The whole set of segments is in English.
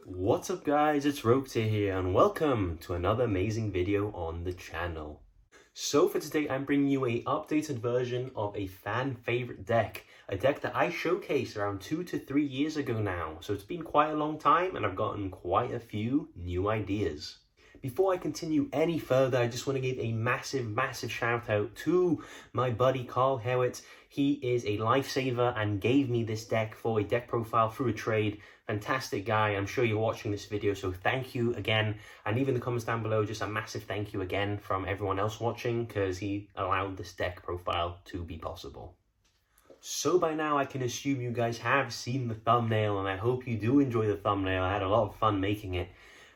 What's up guys, it's Roketeer here and welcome to another amazing video on the channel. So for today I'm bringing you a updated version of a fan favorite deck. A deck that I showcased around 2 to 3 years ago now. So it's been quite a long time and I've gotten quite a few new ideas. Before I continue any further, I just want to give a massive shout out to my buddy Carl Hewitt. He is a lifesaver and gave me this deck for a deck profile through a trade. Fantastic guy. I'm sure you're watching this video, so thank you again. And leave in the comments down below just a massive thank you again from everyone else watching, because he allowed this deck profile to be possible. So by now I can assume you guys have seen the thumbnail, and I hope you do enjoy the thumbnail. I had a lot of fun making it.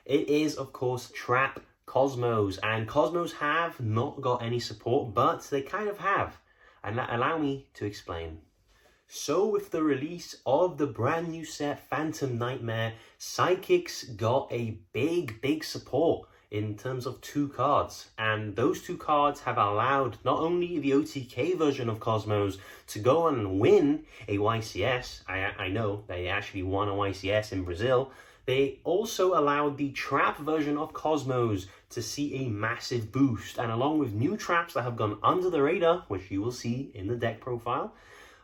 It is, of course, Trap Cosmos, and Cosmos have not got any support, but they kind of have, and allow me to explain. So with the release of the brand new set Phantom Nightmare, Psychics got a big support in terms of 2 cards, and those 2 cards have allowed not only the OTK version of Cosmos to go and win a YCS, I know they actually won a YCS in Brazil. They also allowed the Trap version of Cosmos to see a massive boost, and along with new traps that have gone under the radar, which you will see in the deck profile,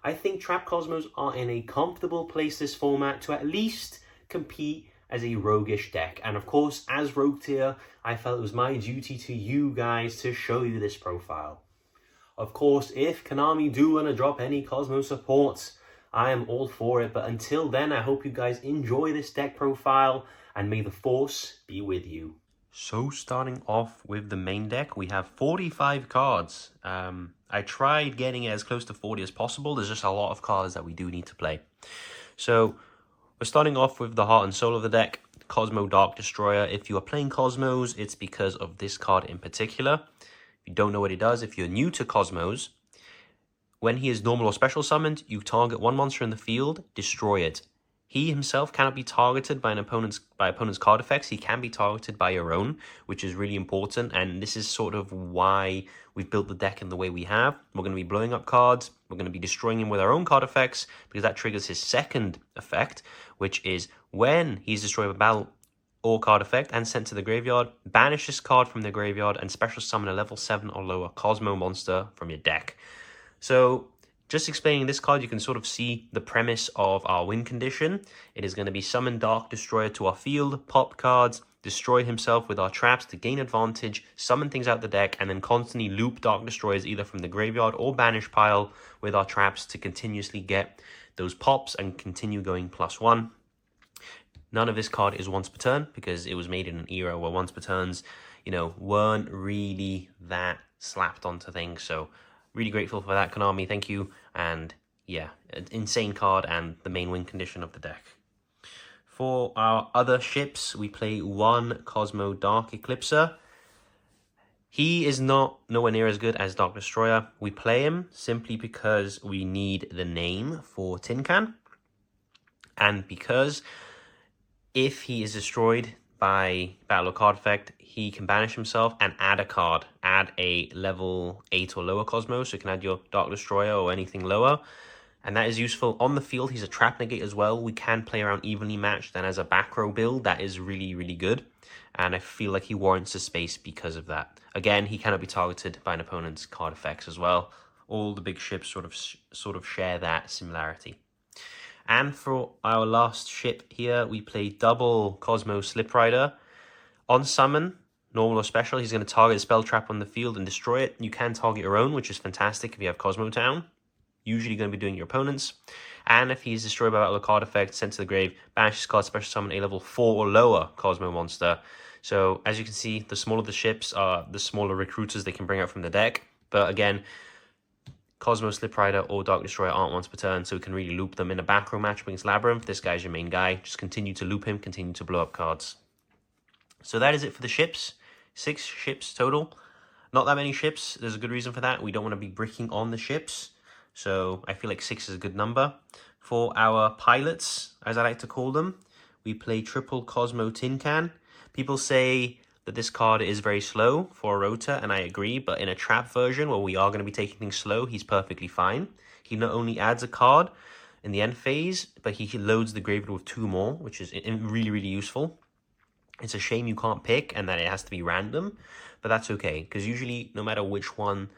I think Trap Cosmos are in a comfortable place this format to at least compete as a roguish deck. And of course, as Roketeer, I felt it was my duty to you guys to show you this profile. Of course, if Konami do want to drop any Cosmos supports, I am all for it, but until then, I hope you guys enjoy this deck profile, and may the Force be with you. So starting off with the main deck, we have 45 cards. I tried getting it as close to 40 as possible. There's just a lot of cards that we do need to play. So we're starting off with the heart and soul of the deck, Cosmo Dark Destroyer. If you are playing Cosmos, it's because of this card in particular. If you don't know what it does, if you're new to Cosmos, when he is normal or special summoned, you target one monster in the field, destroy it. He himself cannot be targeted by opponent's card effects. He can be targeted by your own, which is really important. And this is sort of why we've built the deck in the way we have. We're going to be blowing up cards. We're going to be destroying him with our own card effects, because that triggers his second effect, which is when he's destroyed by battle or card effect and sent to the graveyard, banish this card from the graveyard and special summon a level 7 or lower Cosmo monster from your deck. So just explaining this card, you can sort of see the premise of our win condition. It is going to be summon Dark Destroyer to our field, pop cards, destroy himself with our traps to gain advantage, summon things out the deck, and then constantly loop Dark Destroyers either from the graveyard or banish pile with our traps to continuously get those pops and continue going +1. None of this card is once per turn, because it was made in an era where once per turns, weren't really that slapped onto things. So really grateful for that, Konami, thank you. And yeah, insane card and the main win condition of the deck. For our other ships, we play 1 Cosmo Dark Eclipser. He is nowhere near as good as Dark Destroyer. We play him simply because we need the name for Tin Can, and because if he is destroyed by battle or card effect, he can banish himself and add a card. Add a level 8 or lower Cosmo, so you can add your Dark Destroyer or anything lower. And that is useful. On the field, he's a trap negate as well. We can play around evenly matched, and as a back row build, that is really good. And I feel like he warrants a space because of that. Again, he cannot be targeted by an opponent's card effects as well. All the big ships sort of share that similarity. And for our last ship here, we play double Cosmo Slip Rider. On summon, normal or special, he's going to target a spell trap on the field and destroy it. You can target your own, which is fantastic if you have Cosmo Town. Usually going to be doing your opponent's. And if he's destroyed by battle or card effect, sent to the grave, banish this card, special summon a level 4 or lower Cosmo monster. So as you can see, the smaller the ships are, the smaller recruiters they can bring out from the deck. But again, Cosmo, Slip Rider, or Dark Destroyer aren't once per turn, so we can really loop them in a back row match against Labyrinth. This guy's your main guy. Just continue to loop him, continue to blow up cards. So that is it for the ships. 6 ships total. Not that many ships. There's a good reason for that. We don't want to be bricking on the ships. So I feel like 6 is a good number. For our pilots, as I like to call them, we play triple Cosmo Tin Can. People say that this card is very slow for a Rota, and I agree, but in a trap version where we are going to be taking things slow, he's perfectly fine. He not only adds a card in the end phase, but he loads the graveyard with 2 more, which is really, really useful. It's a shame you can't pick and that it has to be random, but that's okay, because usually no matter which one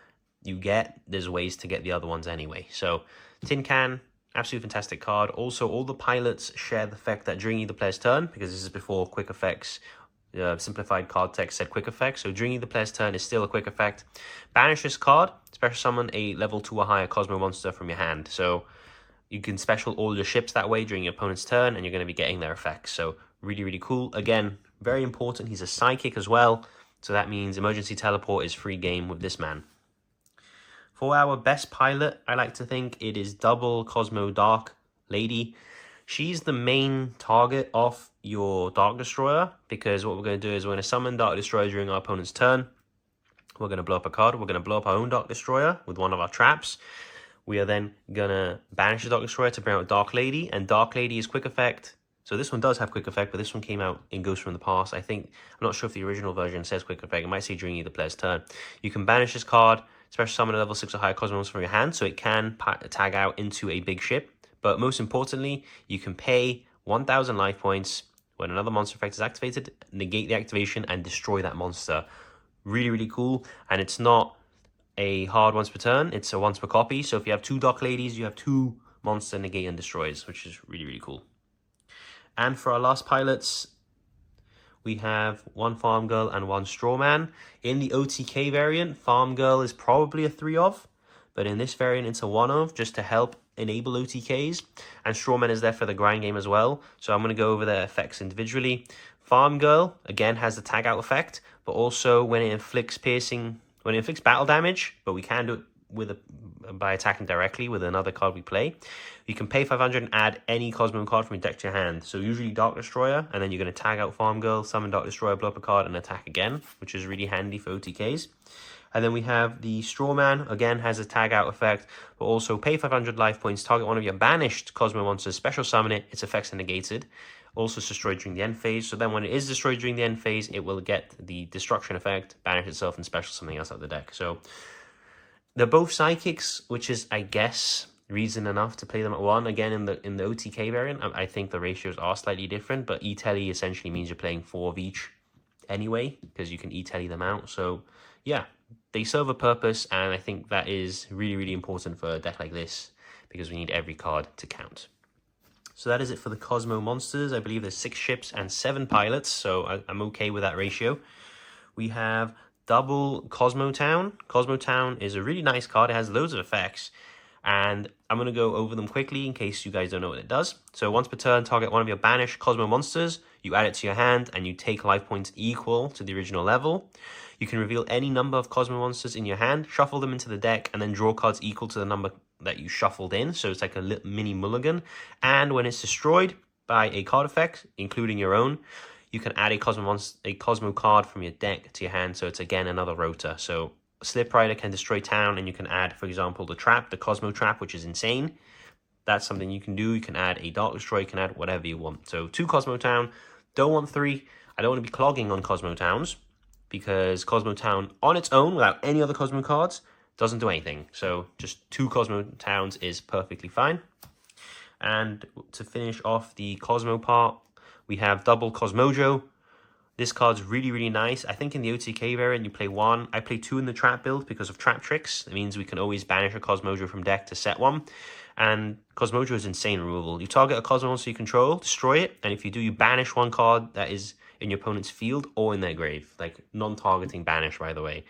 you get, there's ways to get the other ones anyway. So Tin Can, absolutely fantastic card. Also, all the pilots share the effect that during either player's turn, because this is before quick effects, simplified card text said quick effect, so during either player's turn is still a quick effect. Banish this card, special summon a level 2 or higher Cosmo monster from your hand. So you can special all your ships that way during your opponent's turn, and you're going to be getting their effects. So really, really cool. Again, very important. He's a psychic as well, so that means emergency teleport is free game with this man. For our best pilot, I like to think it is double Cosmo Dark Lady. She's the main target of your Dark Destroyer, because what we're going to do is we're going to summon Dark Destroyer during our opponent's turn. We're going to blow up a card. We're going to blow up our own Dark Destroyer with one of our traps. We are then going to banish the Dark Destroyer to bring out Dark Lady, and Dark Lady is quick effect. So this one does have quick effect, but this one came out in Ghost from the Past. I'm not sure if the original version says quick effect. It might say during either player's turn. You can banish this card, special summon a level 6 or higher Cosmo monster from your hand, so it can tag out into a big ship. But most importantly, you can pay 1,000 life points when another monster effect is activated, negate the activation, and destroy that monster. Really, really cool. And it's not a hard once per turn, it's a once per copy. So if you have 2 Dark Ladies, you have 2 monster negate and destroys, which is really, really cool. And for our last pilots, we have 1 Farm Girl and 1 Straw Man. In the OTK variant, Farm Girl is probably a 3 of, but in this variant it's a 1 of, just to help enable OTKs. And Straw Man is there for the grind game as well, so I'm going to go over their effects individually. Farm Girl, again, has the tag out effect, but also when it inflicts battle damage, but we can do it by attacking directly with another card we play. You can pay 500 and add any Cosmo card from your deck to your hand. So usually Dark Destroyer, and then you're going to tag out Farm Girl, summon Dark Destroyer, blow up a card, and attack again, which is really handy for OTKs. And then we have the Straw Man, again has a tag out effect, but also pay 500 life points, target one of your banished Cosmo monsters, special summon it, its effects are negated. Also destroyed during the end phase, so then when it is destroyed during the end phase, it will get the destruction effect, banish itself, and special something else out of the deck. So they're both psychics, which is, I guess, reason enough to play them at 1. Again, in the OTK variant, I think the ratios are slightly different, but E-Telly essentially means you're playing 4 of each anyway, because you can E-Telly them out. So yeah, they serve a purpose, and I think that is really, really important for a deck like this, because we need every card to count. So that is it for the Cosmo monsters. I believe there's 6 ships and 7 pilots, so I'm okay with that ratio. We have double Cosmo Town. Cosmo Town is a really nice card. It has loads of effects, and I'm going to go over them quickly in case you guys don't know what it does. So once per turn, target one of your banished Cosmo monsters. You add it to your hand, and you take life points equal to the original level. You can reveal any number of Cosmo monsters in your hand, shuffle them into the deck, and then draw cards equal to the number that you shuffled in. So it's like a little mini mulligan. And when it's destroyed by a card effect, including your own, you can add a Cosmo card from your deck to your hand, so it's again another Rota. So Slip Rider can destroy town, and you can add, for example, the Cosmo Trap, which is insane. That's something you can do. You can add a Dark Destroyer, you can add whatever you want. So 2 Cosmo Town, don't want 3. I don't want to be clogging on Cosmo Towns, because Cosmo Town on its own, without any other Cosmo cards, doesn't do anything. So just 2 Cosmo Towns is perfectly fine. And to finish off the Cosmo part, we have double Cosmojo. This card's really, really nice. I think in the OTK variant, you play 1. I play 2 in the trap build because of trap tricks. It means we can always banish a Cosmojo from deck to set 1. And Cosmojo is insane removal. You target a Cosmo monster you control, destroy it, and if you do, you banish 1 card that is in your opponent's field or in their grave. Like, non-targeting banish, by the way,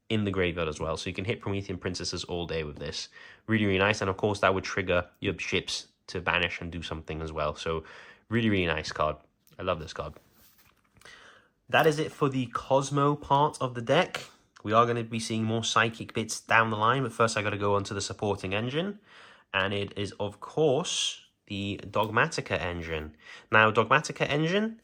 in the graveyard as well. So you can hit Promethean Princesses all day with this. Really, really nice. And of course, that would trigger your ships to banish and do something as well. So really, really nice card. I love this card. That is it for the Cosmo part of the deck. We are going to be seeing more psychic bits down the line, but first I got to go on to the supporting engine. And it is, of course, the Dogmatika engine. Now, Dogmatika engine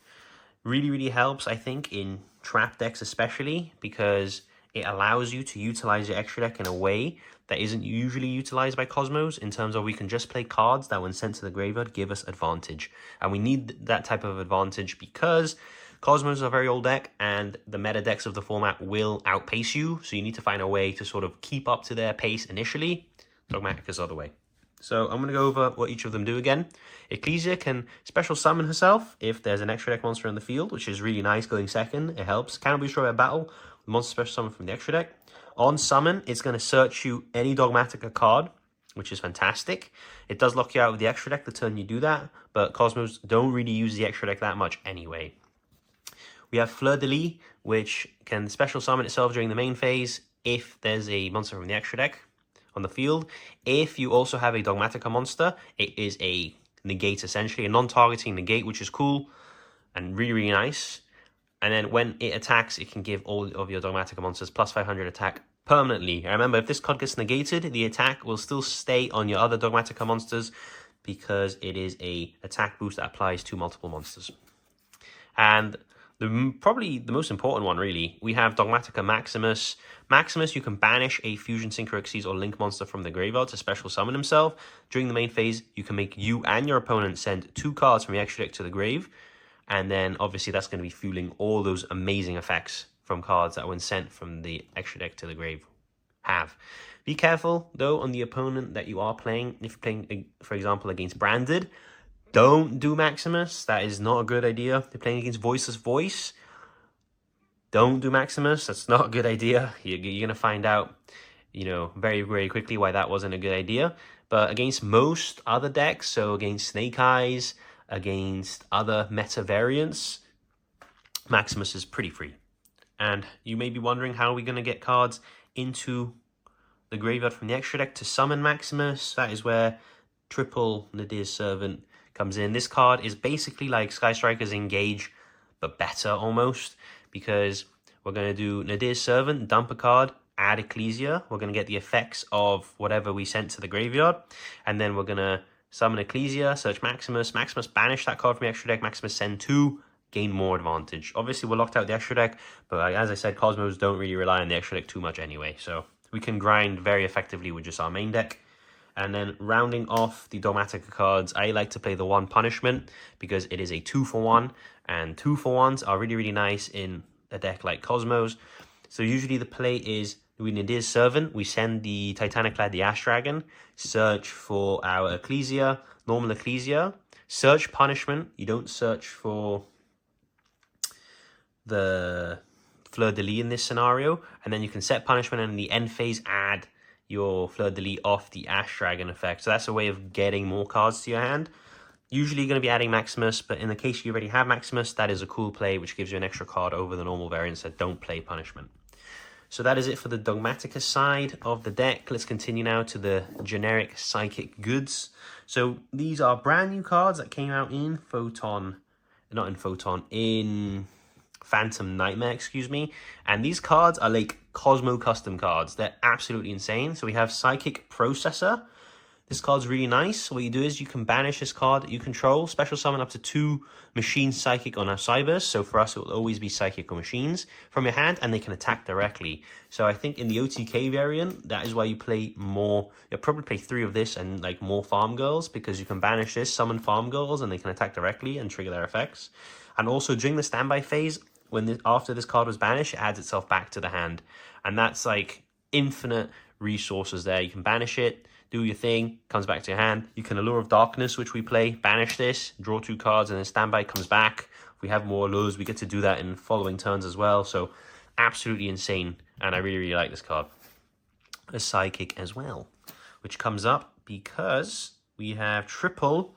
really, really helps, I think, in trap decks especially, because it allows you to utilize your extra deck in a way that isn't usually utilized by Cosmos, in terms of we can just play cards that when sent to the graveyard give us advantage. And we need that type of advantage because Cosmos is a very old deck, and the meta decks of the format will outpace you, so you need to find a way to sort of keep up to their pace initially. Dogmatica's the other way. So I'm going to go over what each of them do again. Ecclesia can special summon herself if there's an extra deck monster in the field, which is really nice going second. It helps. Cannot be destroyed by battle. The monster special summon from the extra deck. On summon, it's going to search you any Dogmatica card, which is fantastic. It does lock you out with the extra deck the turn you do that, but Cosmos don't really use the extra deck that much anyway. We have Fleur de Lis, which can special summon itself during the main phase if there's a monster from the extra deck on the field. If you also have a Dogmatica monster, it is a negate, essentially, a non-targeting negate, which is cool and really, really nice. And then when it attacks, it can give all of your Dogmatica monsters plus 500 attack permanently. And remember, if this card gets negated, the attack will still stay on your other Dogmatica monsters because it is a attack boost that applies to multiple monsters. And probably the most important one, really, we have Dogmatica Maximus. Maximus, you can banish a Fusion, Synchro, Xyz, or Link monster from the graveyard to special summon himself. During the main phase, you can make you and your opponent send 2 cards from the extra deck to the grave. And then, obviously, that's going to be fueling all those amazing effects from cards that when sent from the extra deck to the grave have. Be careful, though, on the opponent that you are playing. If you're playing, for example, against Branded, don't do Maximus. That is not a good idea. If you're playing against Voiceless Voice, don't do Maximus. That's not a good idea. You're going to find out, very, very quickly why that wasn't a good idea. But against most other decks, so against Snake Eyes, against other meta variants, Maximus is pretty free. And you may be wondering how we're going to get cards into the graveyard from the extra deck to summon Maximus. That is where triple Nadir's Servant comes in. This card is basically like Sky Striker's Engage, but better almost, because we're going to do Nadir's Servant, dump a card, add Ecclesia. We're going to get the effects of whatever we sent to the graveyard, and then we're going to summon Ecclesia, search Maximus, Maximus banish that card from the extra deck, Maximus send 2, gain more advantage. Obviously, we're locked out the extra deck, but as I said, Cosmos don't really rely on the extra deck too much anyway, so we can grind very effectively with just our main deck. And then rounding off the Dogmatica cards, I like to play the 1 Punishment because it is a 2-for-1, and 2-for-1s are really, really nice in a deck like Cosmos. So usually the play is we Nadir's Servant, we send the Titaniclad, the Ash Dragon, search for our Ecclesia, normal Ecclesia, search Punishment. You don't search for the Fleur de Lis in this scenario, and then you can set Punishment and in the end phase add your Fleur de Lis off the Ash Dragon effect. So that's a way of getting more cards to your hand. Usually you're going to be adding Maximus, but in the case you already have Maximus, that is a cool play, which gives you an extra card over the normal variants that don't play Punishment. So that is it for the Dogmatica side of the deck. Let's continue now to the generic Psychic goods. So these are brand new cards that came out in in Phantom Nightmare, excuse me. And these cards are like Cosmo custom cards. They're absolutely insane. So we have Psychic Processor. This card's really nice. What you do is you can banish this card that you control, special summon up to 2 Machine Psychic on our Cybers. So for us, it will always be Psychic or Machines from your hand, and they can attack directly. So I think in the OTK variant, that is why you play more. You'll probably play 3 of this and like more Farm Girls, because you can banish this, summon Farm Girls, and they can attack directly and trigger their effects. And also during the standby phase, after this card was banished, it adds itself back to the hand. And that's like infinite resources there. You can banish it, do your thing, comes back to your hand. You can Allure of Darkness, which we play, banish this, draw 2 cards, and then standby comes back. If we have more allures, we get to do that in following turns as well. So absolutely insane, and I really, really like this card. A Psychic as well, which comes up because we have triple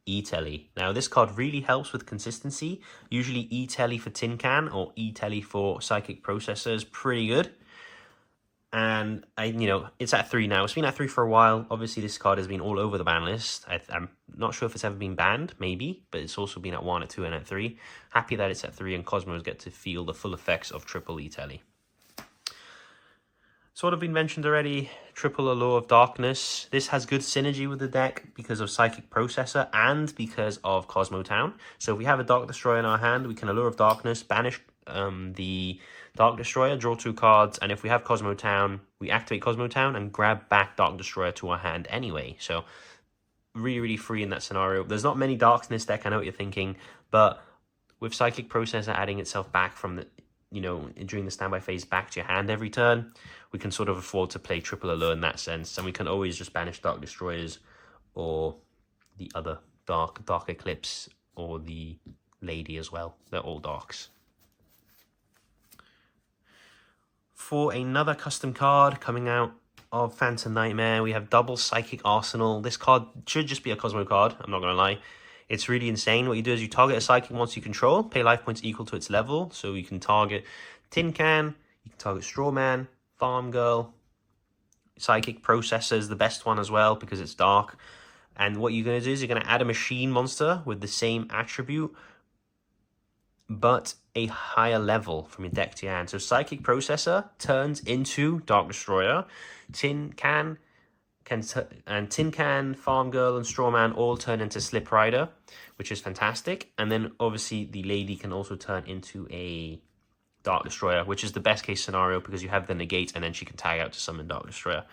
E-Telly. Now, this card really helps with consistency. Usually E-Telly for Tin Can or E-Telly for Psychic Processor is pretty good. And, it's at 3 now. It's been at 3 for a while. Obviously, this card has been all over the ban list. I'm not sure if it's ever been banned, maybe, but it's also been at 1, at 2, and at 3. Happy that it's at 3, and Cosmos get to feel the full effects of triple E-Telly. Sort of been mentioned already, triple Allure of Darkness. This has good synergy with the deck because of Psychic Processor and because of Cosmo Town. So if we have a Dark Destroyer in our hand, we can Allure of Darkness, banish the Dark Destroyer, draw 2 cards, and if we have Cosmo Town, we activate Cosmo Town and grab back Dark Destroyer to our hand anyway. So really, really free in that scenario. There's not many darks in this deck, I know what you're thinking, but with Psychic Processor adding itself back from the, during the standby phase back to your hand every turn, we can sort of afford to play triple Allure in that sense, and we can always just banish Dark Destroyers or the other Dark Eclipse or the Lady as well. They're all darks. For another custom card coming out of Phantom Nightmare, we have double Psychic Arsenal. This card should just be a Cosmo card, I'm not going to lie. It's really insane. What you do is you target a Psychic monster you control, pay life points equal to its level. So you can target Tin Can, you can target Straw Man, Farm Girl. Psychic Processor is the best one as well because it's dark. And what you're going to do is you're going to add a machine monster with the same attribute, but a higher level from your deck to your hand. So Psychic Processor turns into Dark Destroyer. Tin Can, Farm Girl, and Straw Man all turn into Slip Rider, which is fantastic. And then obviously the Lady can also turn into a Dark Destroyer, which is the best case scenario because you have the negate and then she can tag out to summon Dark Destroyer.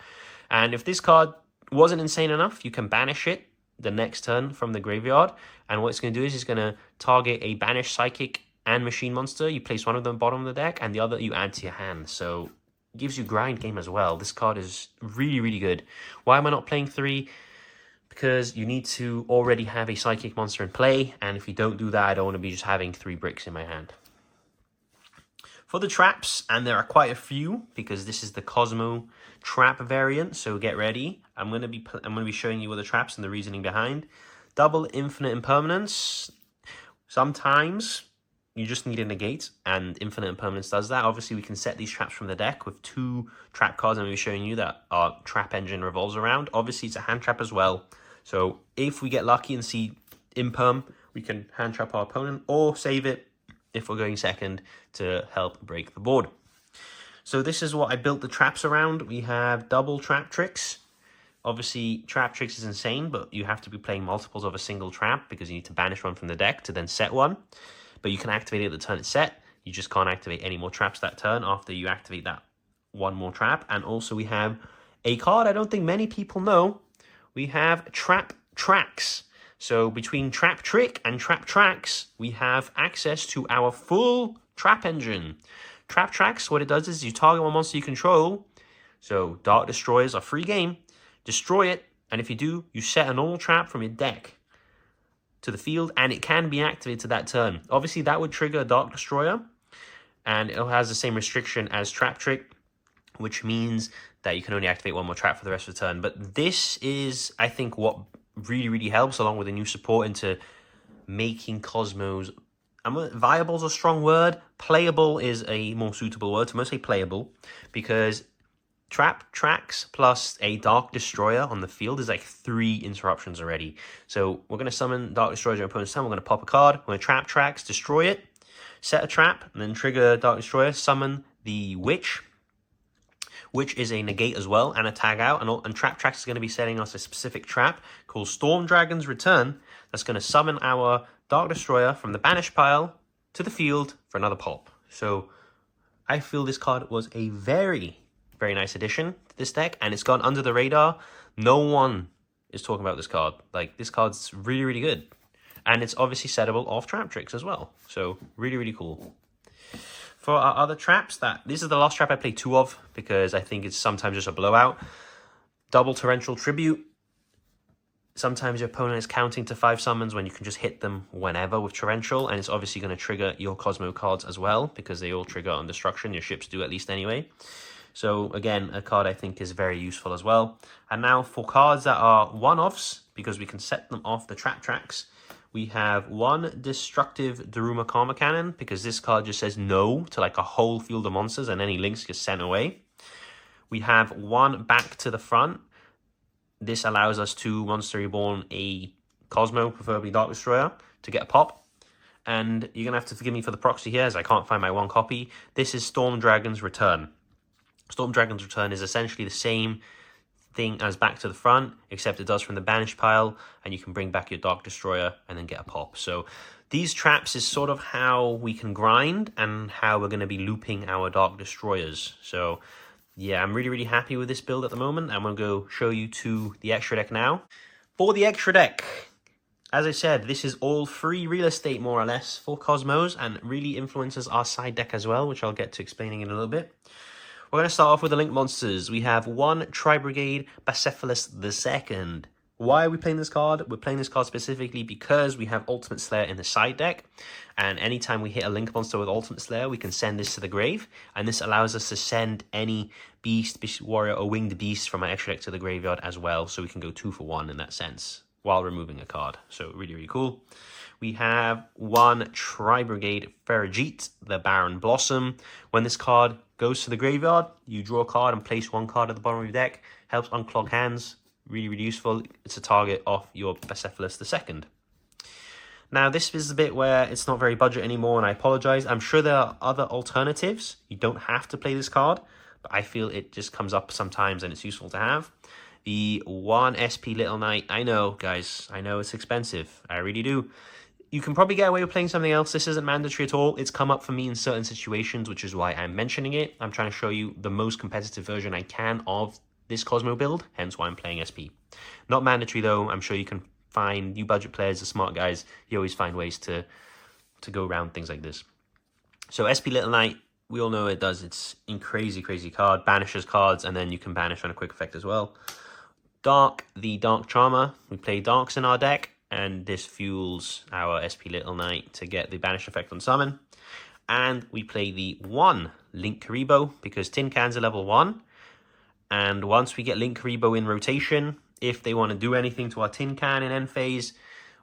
And if this card wasn't insane enough, you can banish it the next turn from the graveyard. And what it's going to do is it's going to target a banished Psychic and machine monster. You place one of them bottom of the deck and the other you add to your hand. So it gives you grind game as well. This card is really, really good. Why am I not playing 3? Because you need to already have a Psychic monster in play. And if you don't do that, I don't want to be just having 3 bricks in my hand. For the traps, and there are quite a few because this is the Cosmo trap variant, so get ready. I'm going to be showing you all the traps and the reasoning behind. Double Infinite Impermanence. Sometimes you just need a negate, and Infinite Impermanence does that. Obviously, we can set these traps from the deck with 2 trap cards I'm going to be showing you that our trap engine revolves around. Obviously, it's a hand trap as well. So if we get lucky and see Imperm, we can hand trap our opponent or save it if we're going second to help break the board. So this is what I built the traps around. We have double Trap Tricks. Obviously, Trap Tricks is insane, but you have to be playing multiples of a single trap because you need to banish one from the deck to then set one. But you can activate it at the turn it's set. You just can't activate any more traps that turn after you activate that one more trap. And also we have a card I don't think many people know. We have Trap Tracks. So between Trap Trick and Trap Tracks, we have access to our full trap engine. Trap Tracks, what it does is you target one monster you control. So Dark Destroyers are free game. Destroy it, and if you do, you set a normal trap from your deck to the field, and it can be activated to that turn. Obviously, that would trigger a Dark Destroyer, and it has the same restriction as Trap Trick, which means that you can only activate one more trap for the rest of the turn. But this is, I think, what really, really helps, along with the new support into making Cosmos. Viable is a strong word. Playable is a more suitable word. So I'm going to say playable because Trap Tracks plus a Dark Destroyer on the field is like 3 interruptions already. So we're going to summon Dark Destroyer to your opponent's turn. We're going to pop a card. We're going to Trap Tracks, destroy it, set a trap, and then trigger Dark Destroyer, summon the Witch, which is a negate as well, and a tag out. And Trap Tracks is going to be setting us a specific trap called Storm Dragon's Return that's going to summon our Dark Destroyer from the banish pile to the field for another pop. So I feel this card was a very nice addition to this deck, and it's gone under the radar. No one is talking about this card. Like, this card's really, really good. And it's obviously settable off Trap Tricks as well. So really, really cool. For our other traps, this is the last trap I play 2 of because I think it's sometimes just a blowout. Double Torrential Tribute. Sometimes your opponent is counting to 5 summons when you can just hit them whenever with Torrential, and it's obviously going to trigger your Cosmo cards as well because they all trigger on destruction. Your ships do at least anyway. So again, a card I think is very useful as well. And now for cards that are one-offs, because we can set them off the Trap Tracks, we have 1 Destructive Daruma Karma Cannon, because this card just says no to like a whole field of monsters and any links get sent away. We have 1 Back to the Front. This allows us to Monster Reborn a Cosmo, preferably Dark Destroyer, to get a pop. And you're going to have to forgive me for the proxy here as I can't find my 1 copy. This is Storm Dragon's Return. Storm Dragon's Return is essentially the same thing as Back to the Front, except it does from the banish pile, and you can bring back your Dark Destroyer and then get a pop. So these traps is sort of how we can grind and how we're going to be looping our Dark Destroyers. So yeah, I'm really, really happy with this build at the moment. I'm going to go show you to the extra deck now. For the extra deck, as I said, this is all free real estate, more or less, for Cosmos, and really influences our side deck as well, which I'll get to explaining in a little bit. We're going to start off with the Link monsters. We have 1 Tri-Brigade Bacephalus II. Why are we playing this card? We're playing this card specifically because we have Ultimate Slayer in the side deck, and anytime we hit a Link monster with Ultimate Slayer, we can send this to the grave, and this allows us to send any beast, warrior, or winged beast from our extra deck to the graveyard as well, so we can go 2 for 1 in that sense, while removing a card. So really, really cool. We have 1 Tri-Brigade Ferrijit, the Baron Blossom. When this card goes to the graveyard, you draw a card and place 1 card at the bottom of your deck. Helps unclog hands. Really, really useful. It's a target of your Bacephalus II. Now, this is the bit where it's not very budget anymore, and I apologize. I'm sure there are other alternatives. You don't have to play this card, but I feel it just comes up sometimes and it's useful to have. The 1 SP Little Knight. I know, guys. I know it's expensive. I really do. You can probably get away with playing something else. This isn't mandatory at all. It's come up for me in certain situations, which is why I'm mentioning it. I'm trying to show you the most competitive version I can of this Cosmo build, hence why I'm playing SP. Not mandatory though. I'm sure you can find, you budget players, the smart guys, you always find ways to go around things like this. So SP Little Knight, we all know it does. It's a crazy, crazy card. Banishes cards, and then you can banish on a quick effect as well. Dark, the Dark Charmer. We play Darks in our deck, and this fuels our SP Little Knight to get the banish effect on summon. And we play the 1 Link Karibo, because Tin Cans are level 1. And once we get Link Karibo in rotation, if they want to do anything to our Tin Can in end phase,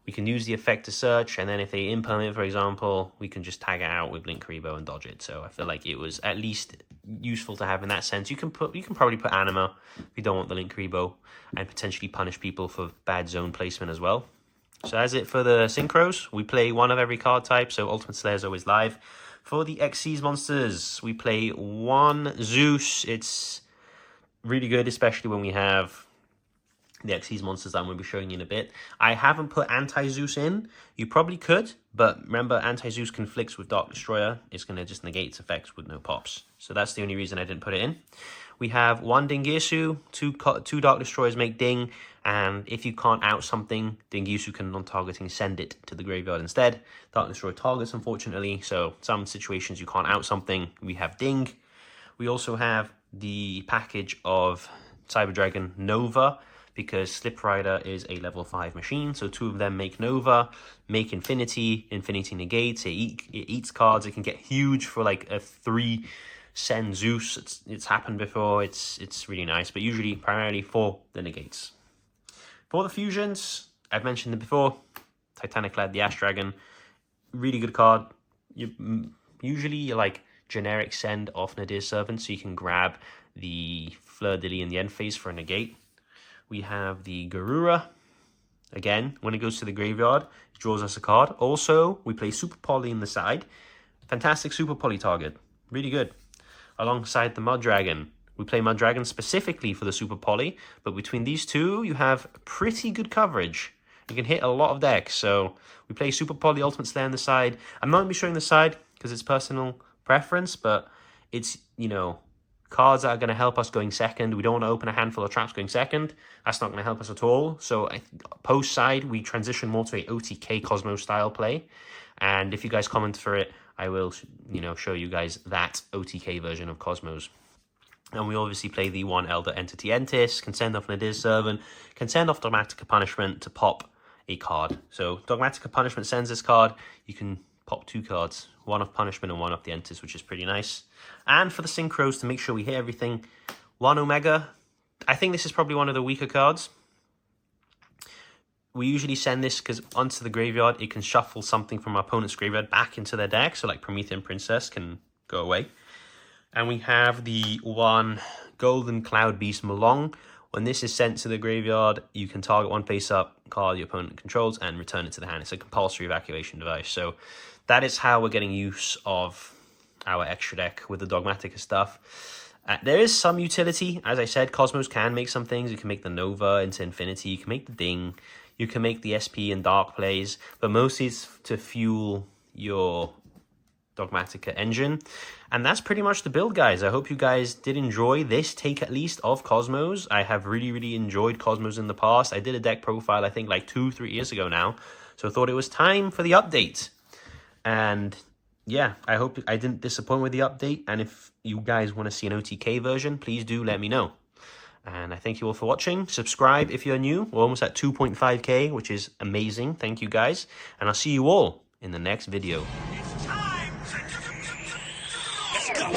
we can use the effect to search, and then if they impermanent, for example, we can just tag it out with Link Karibo and dodge it. So I feel like it was at least useful to have in that sense. You can probably put Anima if you don't want the Link Karibo, and potentially punish people for bad zone placement as well. So that's it for the synchros. We play 1 of every card type, so Ultimate Slayer is always live. For the Xyz monsters, we play 1 Zeus. It's really good, especially when we have the Xyz monsters that I'm going to be showing you in a bit. I haven't put Anti-Zeus in. You probably could, but remember, Anti-Zeus conflicts with Dark Destroyer. It's going to just negate its effects with no pops. So that's the only reason I didn't put it in. We have 1 Dingirsu, 2 Dark Destroyers make Ding, and if you can't out something, Dingirsu can non-targeting send it to the graveyard instead. Dark Destroyer targets, unfortunately, so some situations you can't out something, we have Ding. We also have the package of Cyber Dragon Nova, because Slip Rider is a level 5 machine, so 2 of them make Nova, make Infinity, Infinity negates, it eats cards, it can get huge for like a 3 send Zeus. It's happened before, it's really nice, but usually primarily for the negates. For the fusions, I've mentioned it before, Titanic Lad, the Ash Dragon, really good card. Usually you're like generic send off Nadir's Servant, so you can grab the Fleur de Lis in the end phase for a negate. We have the Garura. Again, when it goes to the graveyard, it draws us a card. Also, we play Super Poly in the side. Fantastic Super Poly target. Really good. Alongside the Mud Dragon. We play Mud Dragon specifically for the Super Poly, but between these two, you have pretty good coverage. You can hit a lot of decks, so we play Super Poly, Ultimate Slayer on the side. I'm not going to be showing the side because it's personal preference, but it's, you know, cards that are going to help us going second. We don't want to open a handful of traps going second. That's not going to help us at all. So post side, we transition more to a OTK Cosmos style play. And if you guys comment for it, I will, you know, show you guys that OTK version of Cosmos. And we obviously play the 1 Elder Entity Entis, can send off Nadir's Servant, can send off Dogmatika Punishment to pop a card. So Dogmatika Punishment sends this card, you can pop 2 cards, 1 of Punishment and 1 of the Entis, which is pretty nice. And for the Synchros, to make sure we hit everything, 1 Omega. I think this is probably one of the weaker cards. We usually send this because onto the graveyard, it can shuffle something from our opponent's graveyard back into their deck, so like Promethean Princess can go away. And we have the 1 Golden Cloud Beast Malong. When this is sent to the graveyard, you can target 1 face-up card your opponent controls and return it to the hand. It's a compulsory evacuation device. So that is how we're getting use of our extra deck with the Dogmatika stuff. There is some utility. As I said, Cosmos can make some things. You can make the Nova into Infinity. You can make the Ding. You can make the SP and Dark plays. But mostly it's to fuel your Dogmatika engine. And that's pretty much the build, guys. I hope you guys did enjoy this take, at least, of Cosmos. I have really enjoyed Cosmos in the past. I did a deck profile, I think, like 2-3 years ago now. So I thought it was time for the update. And yeah, I hope I didn't disappoint with the update. And if you guys want to see an OTK version, please do let me know. And I thank you all for watching. Subscribe if you're new. We're almost at 2.5k, which is amazing. Thank you, guys. And I'll see you all in the next video. It's time! Let's go!